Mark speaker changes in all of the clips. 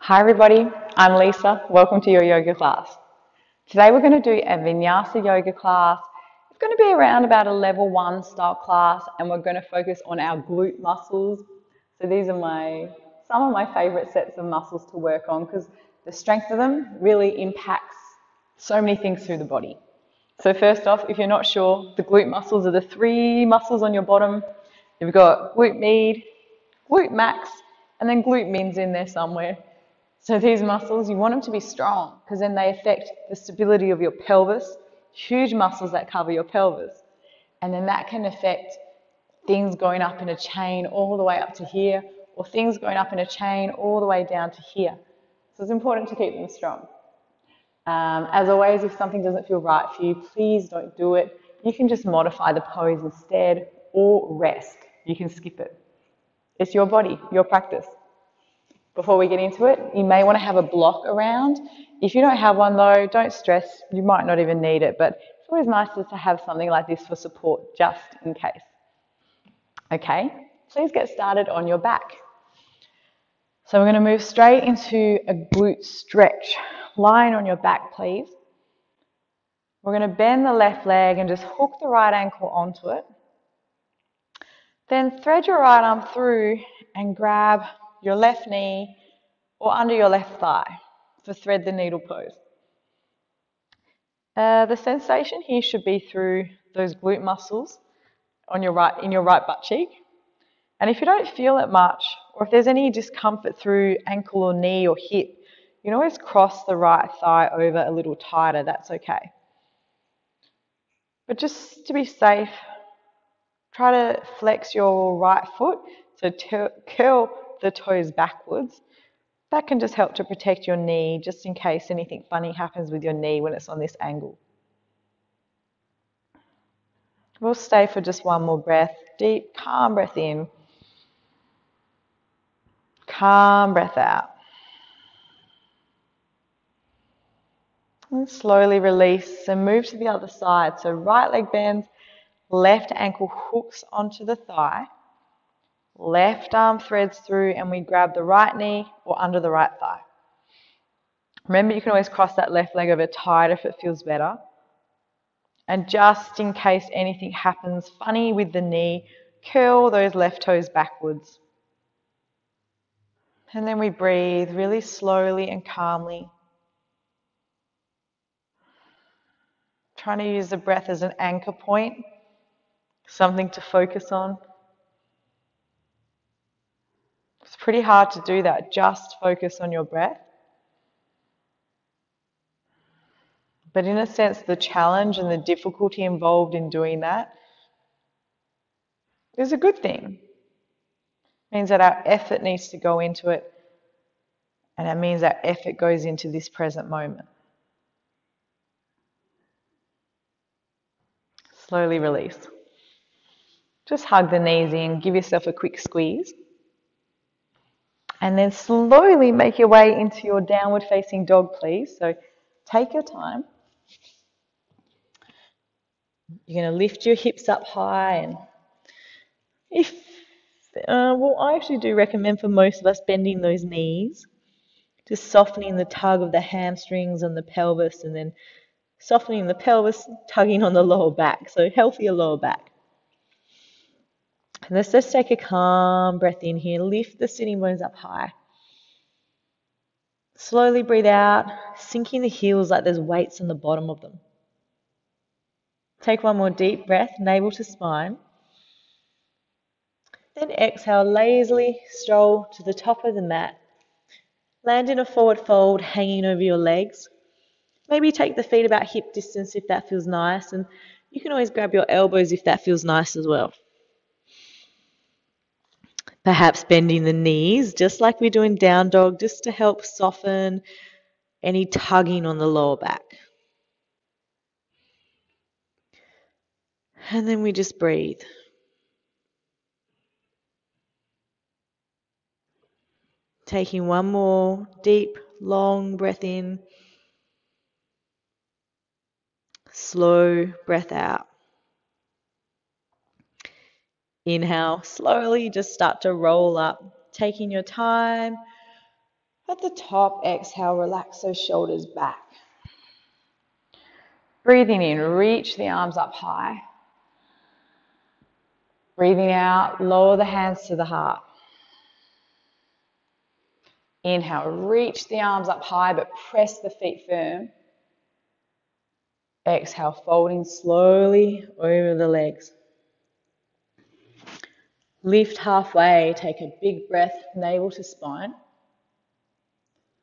Speaker 1: Hi everybody, I'm Lisa. Welcome to your yoga class. Today we're going to do a Vinyasa Yoga class. It's going to be around about a level 1 style class and we're going to focus on our glute muscles. So these are some of my favorite sets of muscles to work on because the strength of them really impacts so many things through the body. So first off, if you're not sure, the glute muscles are the 3 muscles on your bottom. You've got glute med, glute max, and then glute min's in there somewhere. So these muscles, you want them to be strong because then they affect the stability of your pelvis, huge muscles that cover your pelvis. And then that can affect things going up in a chain all the way up to here, or things going up in a chain all the way down to here. So it's important to keep them strong. As always, if something doesn't feel right for you, please don't do it. You can just modify the pose instead or rest. You can skip it. It's your body, your practice. Before we get into it, you may want to have a block around. If you don't have one though, don't stress. You might not even need it, but it's always nice just to have something like this for support, just in case. Okay, please get started on your back. So we're going to move straight into a glute stretch. Lying on your back, please. We're going to bend the left leg and just hook the right ankle onto it. Then thread your right arm through and grab your left knee or under your left thigh for thread the needle pose. The sensation here should be through those glute muscles on your in your right butt cheek. And if you don't feel it much, or if there's any discomfort through ankle or knee or hip, you can always cross the right thigh over a little tighter. That's okay. But just to be safe, try to flex your right foot, so curl the toes backwards. That can just help to protect your knee, just in case anything funny happens with your knee when it's on this angle. We'll stay for just one more breath. Deep, calm breath in. Calm breath out. And slowly release and move to the other side. So right leg bends, left ankle hooks onto the thigh. Left arm threads through and we grab the right knee or under the right thigh. Remember, you can always cross that left leg over tight if it feels better. And just in case anything happens funny with the knee, curl those left toes backwards. And then we breathe really slowly and calmly. Trying to use the breath as an anchor point, something to focus on. It's pretty hard to do that, just focus on your breath. But in a sense, the challenge and the difficulty involved in doing that is a good thing. It means that our effort needs to go into it, and it means our effort goes into this present moment. Slowly release. Just hug the knees in, give yourself a quick squeeze. And then slowly make your way into your downward facing dog, please. So take your time. You're going to lift your hips up high, and I actually do recommend for most of us bending those knees, just softening the tug of the hamstrings and the pelvis, and then softening the pelvis, tugging on the lower back, so healthier lower back. And let's just take a calm breath in here, lift the sitting bones up high. Slowly breathe out, sinking the heels like there's weights on the bottom of them. Take one more deep breath, navel to spine. Then exhale, lazily stroll to the top of the mat. Land in a forward fold, hanging over your legs. Maybe take the feet about hip distance if that feels nice, and you can always grab your elbows if that feels nice as well. Perhaps bending the knees, just like we do in down dog, just to help soften any tugging on the lower back. And then we just breathe. Taking one more deep, long breath in. Slow breath out. Inhale, slowly just start to roll up, taking your time, At the top, exhale, relax those shoulders back. Breathing in, reach the arms up high. Breathing out, lower the hands to the heart. Inhale, reach the arms up high, but press the feet firm. Exhale, folding slowly over the legs. Lift halfway, take a big breath, navel to spine.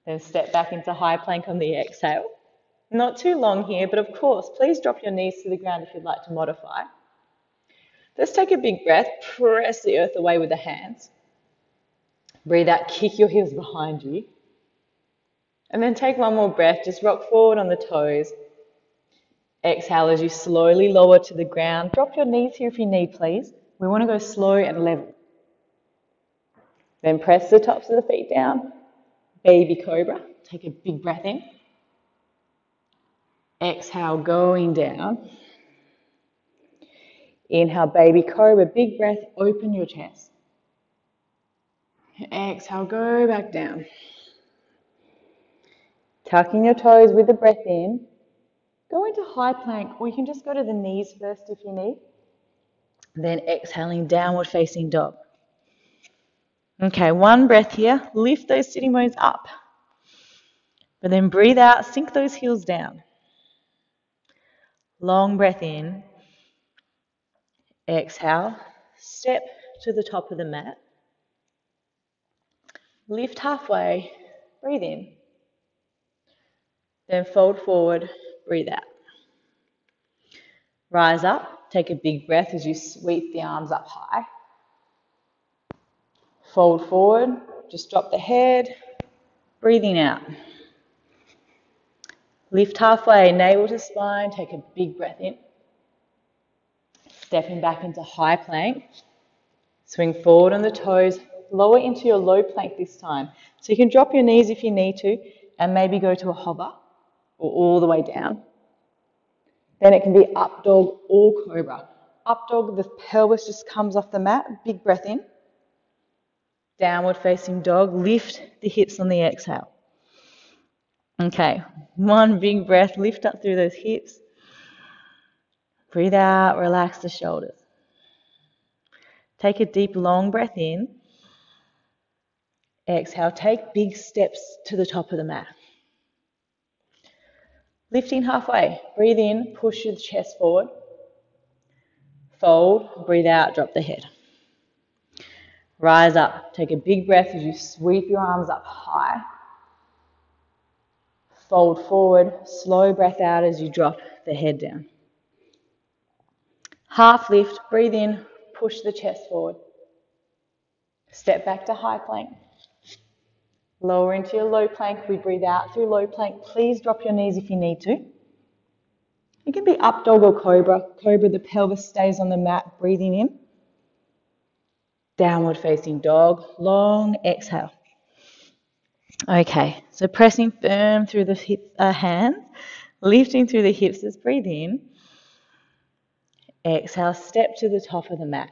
Speaker 1: Then step back into high plank on the exhale. Not too long here, but of course, please drop your knees to the ground if you'd like to modify. Let's take a big breath, press the earth away with the hands. Breathe out, kick your heels behind you. And then take one more breath, just rock forward on the toes. Exhale as you slowly lower to the ground. Drop your knees here if you need, please. We want to go slow and level. Then press the tops of the feet down. Baby cobra. Take a big breath in. Exhale, going down. Inhale, baby cobra. Big breath, open your chest. Exhale, go back down. Tucking your toes with the breath in. Go into high plank, or you can just go to the knees first if you need. Then exhaling, downward facing dog. Okay, one breath here. Lift those sitting bones up. But then breathe out, sink those heels down. Long breath in. Exhale, step to the top of the mat. Lift halfway, breathe in. Then fold forward, breathe out. Rise up, take a big breath as you sweep the arms up high. Fold forward, just drop the head, breathing out. Lift halfway, navel to spine, take a big breath in. Stepping back into high plank. Swing forward on the toes, lower into your low plank this time. So you can drop your knees if you need to, and maybe go to a hover, or all the way down. Then it can be up dog or cobra. Up dog, the pelvis just comes off the mat, big breath in. Downward facing dog, lift the hips on the exhale. Okay, one big breath, lift up through those hips. Breathe out, relax the shoulders. Take a deep, long breath in. Exhale, take big steps to the top of the mat. Lifting halfway, breathe in, push your chest forward. Fold, breathe out, drop the head. Rise up, take a big breath as you sweep your arms up high. Fold forward, slow breath out as you drop the head down. Half lift, breathe in, push the chest forward. Step back to high plank. Lower into your low plank, we breathe out through low plank. Please drop your knees if you need to. It can be up dog or cobra. Cobra, the pelvis stays on the mat, breathing in. Downward facing dog, long exhale. Okay, so pressing firm through the hands, lifting through the hips as breathe in. Exhale, step to the top of the mat.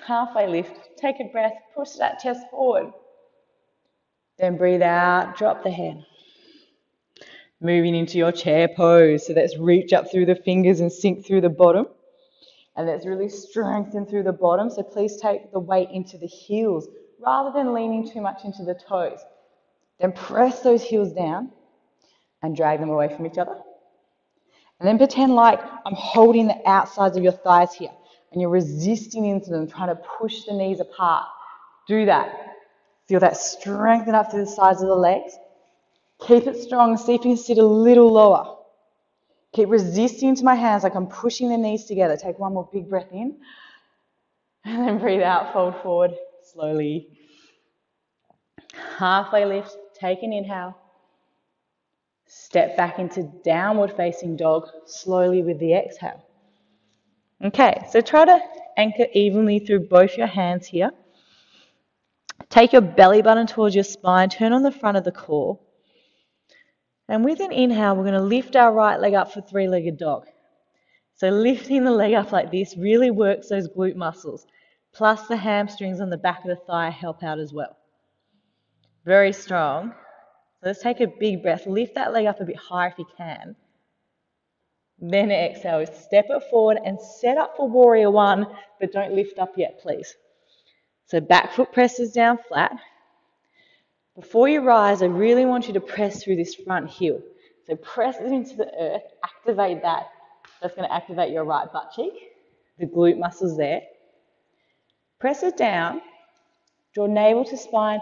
Speaker 1: Halfway lift, take a breath, push that chest forward. Then breathe out, drop the head. Moving into your chair pose. So let's reach up through the fingers and sink through the bottom. And let's really strengthen through the bottom. So please take the weight into the heels rather than leaning too much into the toes. Then press those heels down and drag them away from each other. And then pretend like I'm holding the outsides of your thighs here and you're resisting into them, trying to push the knees apart. Do that. Feel that strengthen up through the sides of the legs. Keep it strong. See if you can sit a little lower. Keep resisting to my hands like I'm pushing the knees together. Take one more big breath in. And then breathe out, fold forward slowly. Halfway lift, take an inhale. Step back into downward facing dog slowly with the exhale. Okay, so try to anchor evenly through both your hands here. Take your belly button towards your spine, turn on the front of the core. And with an inhale, we're going to lift our right leg up for three-legged dog. So lifting the leg up like this really works those glute muscles. Plus the hamstrings on the back of the thigh help out as well. Very strong. So let's take a big breath. Lift that leg up a bit higher if you can. Then exhale, step it forward and set up for warrior one, but don't lift up yet, please. So back foot presses down flat. Before you rise, I really want you to press through this front heel. So press it into the earth, activate that. That's going to activate your right butt cheek, the glute muscles there. Press it down, draw navel to spine,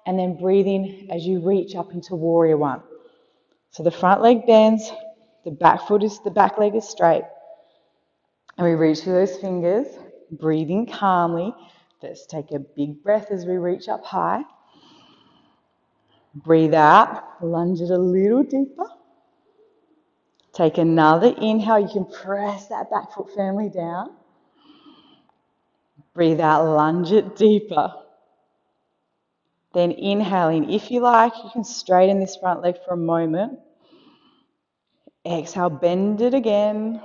Speaker 1: and then breathe in as you reach up into warrior one. So the front leg bends, the back leg is straight, and we reach through those fingers, breathing calmly. Let's take a big breath as we reach up high. Breathe out, lunge it a little deeper. Take another inhale, you can press that back foot firmly down. Breathe out, lunge it deeper. Then inhaling, if you like, you can straighten this front leg for a moment. Exhale, bend it again.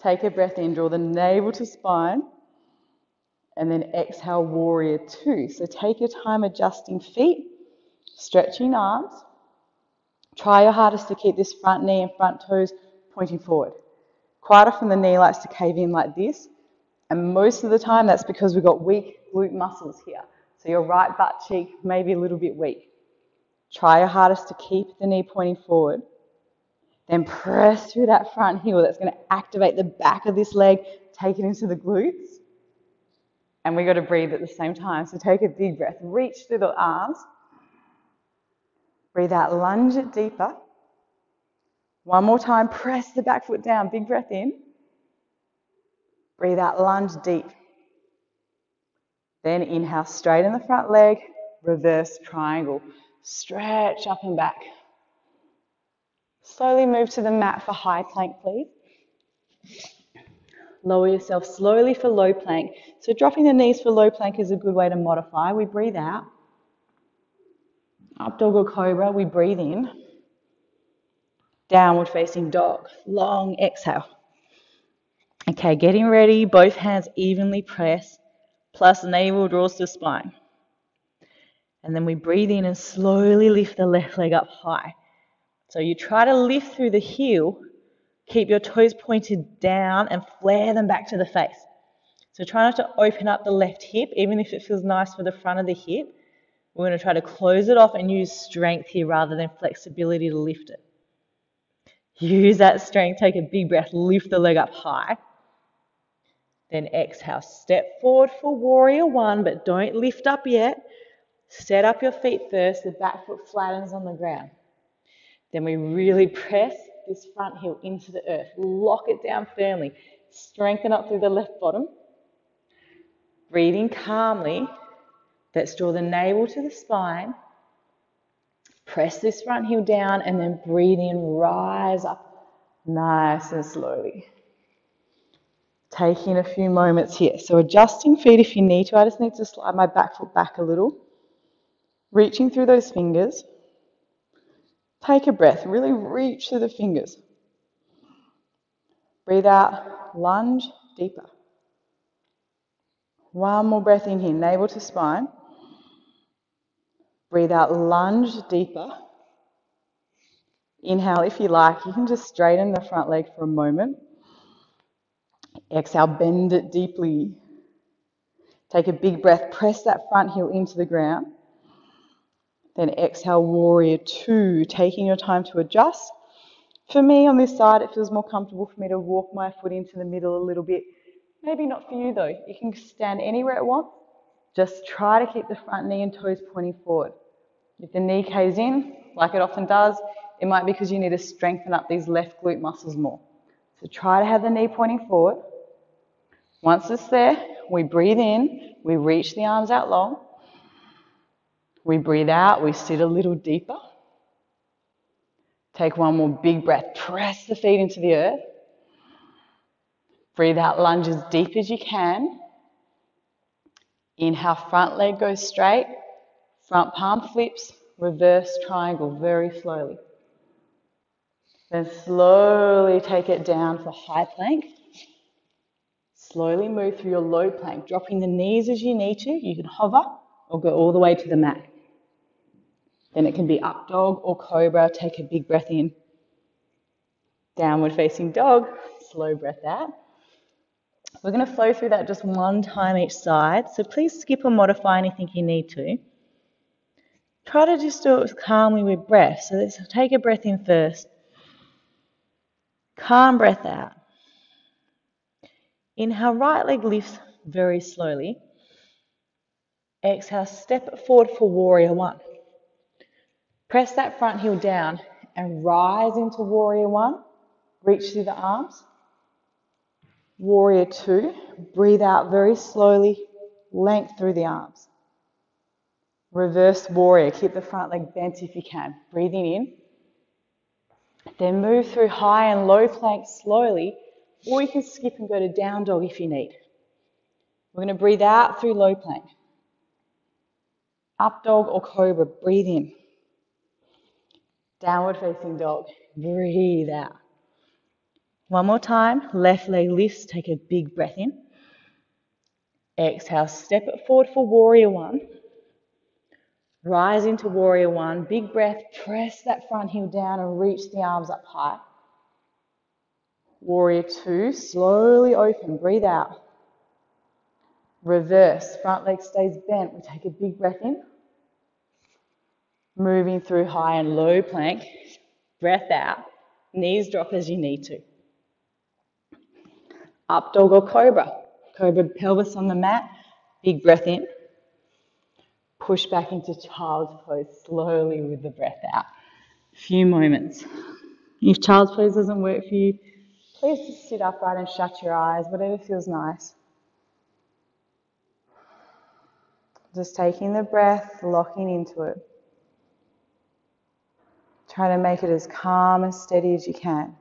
Speaker 1: Take a breath in, draw the navel to spine. And then exhale, warrior two. So take your time adjusting feet, stretching arms. Try your hardest to keep this front knee and front toes pointing forward. Quite often the knee likes to cave in like this, and most of the time that's because we've got weak glute muscles here. So your right butt cheek may be a little bit weak. Try your hardest to keep the knee pointing forward. Then press through that front heel. That's going to activate the back of this leg, take it into the glutes. And we've got to breathe at the same time. So take a big breath, reach through the arms. Breathe out, lunge it deeper. One more time, press the back foot down, big breath in. Breathe out, lunge deep. Then inhale, straighten the front leg, reverse triangle. Stretch up and back. Slowly move to the mat for high plank, please. Lower yourself slowly for low plank. So dropping the knees for low plank is a good way to modify. We breathe out. Up dog or cobra, we breathe in. Downward facing dog, long exhale. Okay, getting ready, both hands evenly press, plus navel draws to spine. And then we breathe in and slowly lift the left leg up high. So you try to lift through the heel, keep your toes pointed down and flare them back to the face. So try not to open up the left hip, even if it feels nice for the front of the hip. We're going to try to close it off and use strength here rather than flexibility to lift it. Use that strength, take a big breath, lift the leg up high. Then exhale, step forward for warrior one, but don't lift up yet. Set up your feet first, the back foot flattens on the ground. Then we really press this front heel into the earth. Lock it down firmly. Strengthen up through the left bottom. Breathing calmly. Let's draw the navel to the spine. Press this front heel down and then breathe in, rise up nice and slowly. Taking a few moments here. So adjusting feet if you need to. I just need to slide my back foot back a little. Reaching through those fingers. Take a breath, really reach through the fingers. Breathe out, lunge deeper. One more breath in here, navel to spine. Breathe out, lunge deeper. Inhale, if you like, you can just straighten the front leg for a moment. Exhale, bend it deeply. Take a big breath, press that front heel into the ground. Then exhale, warrior two, taking your time to adjust. For me on this side, it feels more comfortable for me to walk my foot into the middle a little bit. Maybe not for you though. You can stand anywhere it wants. Just try to keep the front knee and toes pointing forward. If the knee caves in, like it often does, it might be because you need to strengthen up these left glute muscles more. So try to have the knee pointing forward. Once it's there, we breathe in, we reach the arms out long. We breathe out, we sit a little deeper. Take one more big breath, press the feet into the earth. Breathe out, lunge as deep as you can. Inhale, front leg goes straight. Front palm flips, reverse triangle very slowly. Then slowly take it down for high plank. Slowly move through your low plank, dropping the knees as you need to. You can hover or go all the way to the mat. Then it can be up dog or cobra. Take a big breath in. Downward facing dog, slow breath out. We're going to flow through that just one time each side, so please skip or modify anything you need to. Try to just do it calmly with breath. So let's take a breath in first. Calm breath out. Inhale, right leg lifts very slowly. Exhale, step forward for warrior one. Press that front heel down and rise into warrior one. Reach through the arms. Warrior two. Breathe out very slowly. Length through the arms. Reverse warrior. Keep the front leg bent if you can. Breathing in. Then move through high and low plank slowly, or you can skip and go to down dog if you need. We're going to breathe out through low plank. Up dog or cobra, breathe in. Downward facing dog, breathe out. One more time, left leg lifts, take a big breath in. Exhale, step it forward for warrior one. Rise into warrior one, big breath, press that front heel down and reach the arms up high. Warrior two, slowly open, breathe out. Reverse, front leg stays bent, we take a big breath in. Moving through high and low plank, breath out, knees drop as you need to. Up dog or cobra, cobra pelvis on the mat, big breath in. Push back into child's pose slowly with the breath out. A few moments. If child's pose doesn't work for you, please just sit upright and shut your eyes, whatever feels nice. Just taking the breath, locking into it. Try to make it as calm and steady as you can.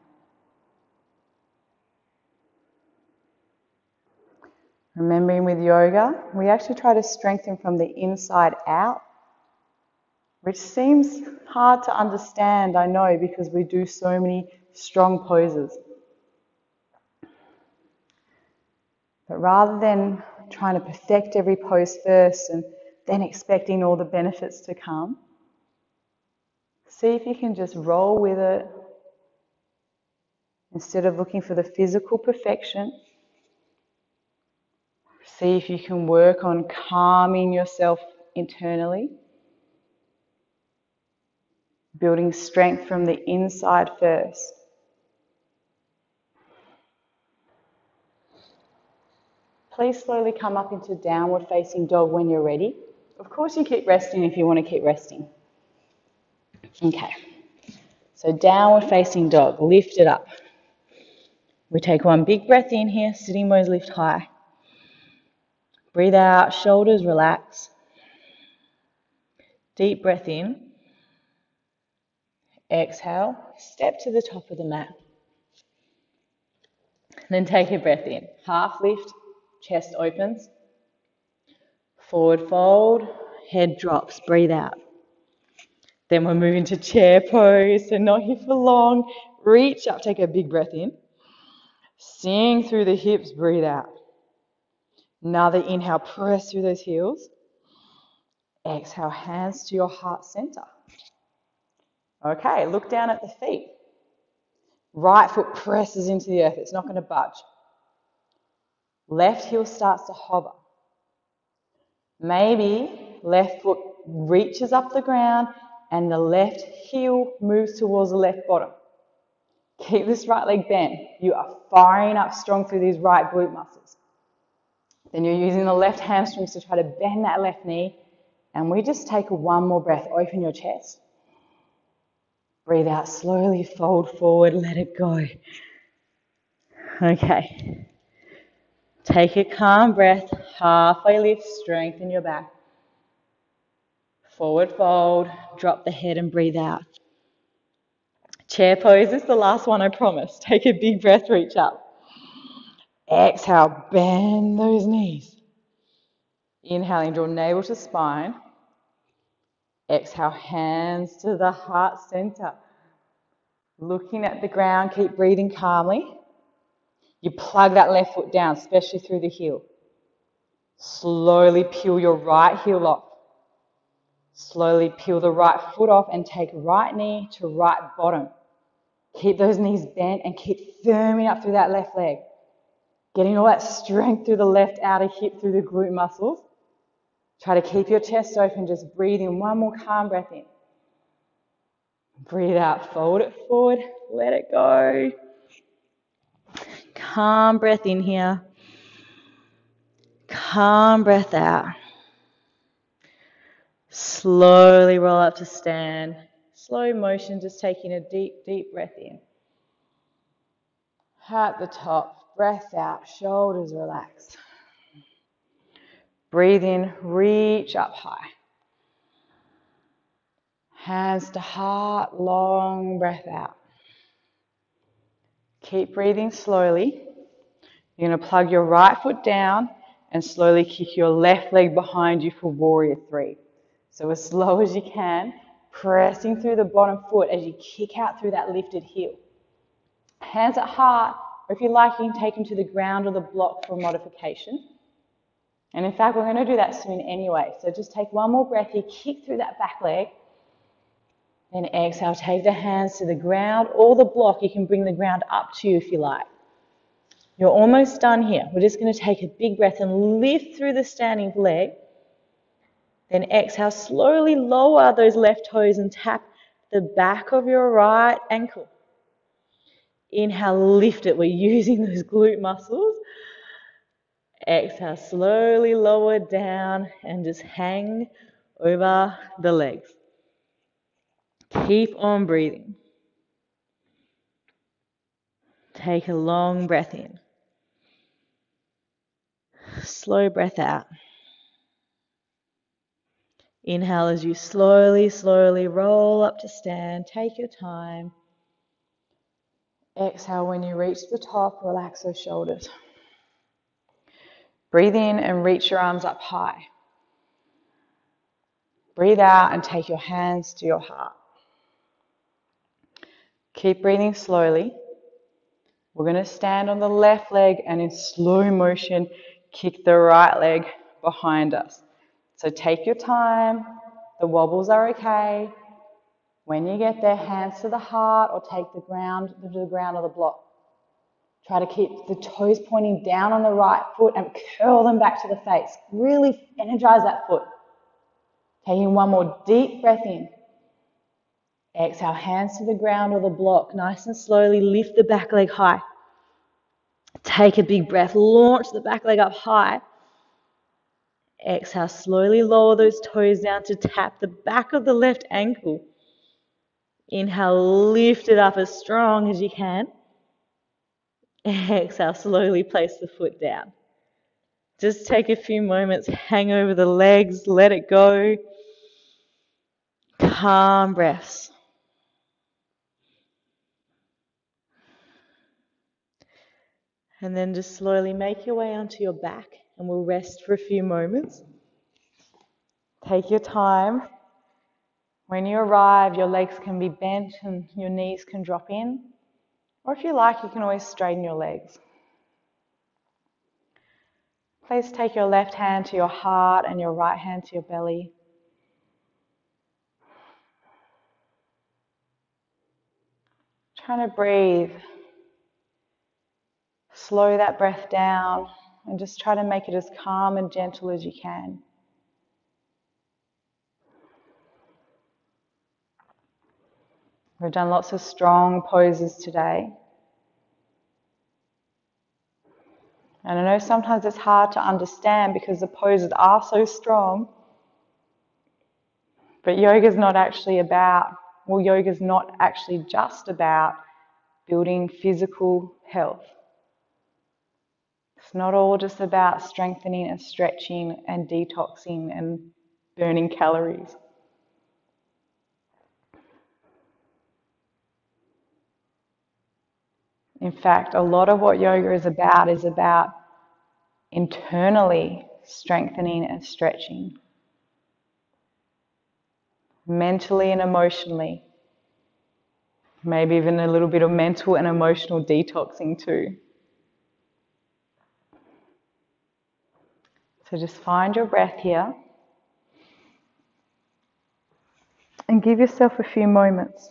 Speaker 1: Remembering with yoga, we actually try to strengthen from the inside out, which seems hard to understand, I know, because we do so many strong poses. But rather than trying to perfect every pose first and then expecting all the benefits to come, see if you can just roll with it. Instead of looking for the physical perfection, see if you can work on calming yourself internally, building strength from the inside first. Please slowly come up into downward facing dog when you're ready. Of course you keep resting if you want to keep resting. Okay, so downward facing dog, lift it up. We take one big breath in here, sitting bones lift high. Breathe out, shoulders relax. Deep breath in. Exhale, step to the top of the mat. Then take a breath in. Half lift, chest opens. Forward fold, head drops, breathe out. Then we'll move into chair pose, so not here for long. Reach up, take a big breath in. Sink through the hips, breathe out. Another inhale, press through those heels. Exhale, hands to your heart center. Okay, look down at the feet. Right foot presses into the earth, it's not going to budge. Left heel starts to hover. Maybe left foot reaches up the ground and the left heel moves towards the left bottom. Keep this right leg bent. You are firing up strong through these right glute muscles. Then you're using the left hamstrings to try to bend that left knee. And we just take one more breath. Open your chest. Breathe out slowly, fold forward, let it go. Okay. Take a calm breath, halfway lift, strengthen your back. Forward fold, drop the head and breathe out. Chair pose is the last one, I promise. Take a big breath, reach up. Exhale, bend those knees. Inhaling, draw navel to spine. Exhale, hands to the heart center. Looking at the ground, keep breathing calmly. You plug that left foot down, especially through the heel. Slowly peel your right heel off. Slowly peel the right foot off and take right knee to right bottom. Keep those knees bent and keep firming up through that left leg. Getting all that strength through the left outer hip, through the glute muscles. Try to keep your chest open, just breathe in. One more calm breath in. Breathe out, fold it forward, let it go. Calm breath in here. Calm breath out. Slowly roll up to stand. Slow motion, just taking a deep, deep breath in. At the top, breath out, shoulders relax. Breathe in, reach up high. Hands to heart, long breath out. Keep breathing slowly. You're going to plug your right foot down and slowly kick your left leg behind you for warrior three. So as slow as you can, pressing through the bottom foot as you kick out through that lifted heel. Hands at heart, or if you like, you can take them to the ground or the block for modification. And in fact, we're going to do that soon anyway. So just take one more breath here, kick through that back leg. Then exhale, take the hands to the ground or the block. You can bring the ground up to you if you like. You're almost done here. We're just going to take a big breath and lift through the standing leg. Then exhale, slowly lower those left toes and tap the back of your right ankle. Inhale, lift it. We're using those glute muscles. Exhale, slowly lower down and just hang over the legs. Keep on breathing. Take a long breath in. Slow breath out. Inhale as you slowly, slowly roll up to stand. Take your time. Exhale when you reach the top, relax those shoulders. Breathe in and reach your arms up high. Breathe out and take your hands to your heart. Keep breathing slowly. We're going to stand on the left leg and in slow motion, kick the right leg behind us. So take your time. The wobbles are okay. When you get there, hands to the heart or take the ground to the ground or the block. Try to keep the toes pointing down on the right foot and curl them back to the face. Really energize that foot. Taking one more deep breath in. Exhale, hands to the ground or the block. Nice and slowly lift the back leg high. Take a big breath. Launch the back leg up high. Exhale, slowly lower those toes down to tap the back of the left ankle. Inhale, lift it up as strong as you can. Exhale, slowly place the foot down. Just take a few moments, hang over the legs, let it go. Calm breaths. And then just slowly make your way onto your back and we'll rest for a few moments. Take your time. When you arrive, your legs can be bent and your knees can drop in. Or if you like, you can always straighten your legs. Please take your left hand to your heart and your right hand to your belly. Trying to breathe. Slow that breath down and just try to make it as calm and gentle as you can. We've done lots of strong poses today. And I know sometimes it's hard to understand because the poses are so strong. But yoga's not actually just about building physical health. It's not all just about strengthening and stretching and detoxing and burning calories. In fact, a lot of what yoga is about internally strengthening and stretching. Mentally and emotionally. Maybe even a little bit of mental and emotional detoxing too. So just find your breath here. give yourself a few moments.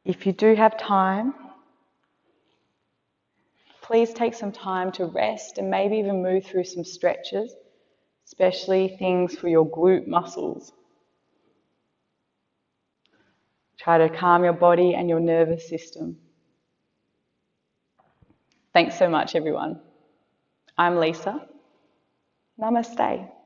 Speaker 1: If you do have time, please take some time to rest and maybe even move through some stretches, especially things for your glute muscles. Try to calm your body and your nervous system. Thanks so much, everyone. I'm Lisa. Namaste.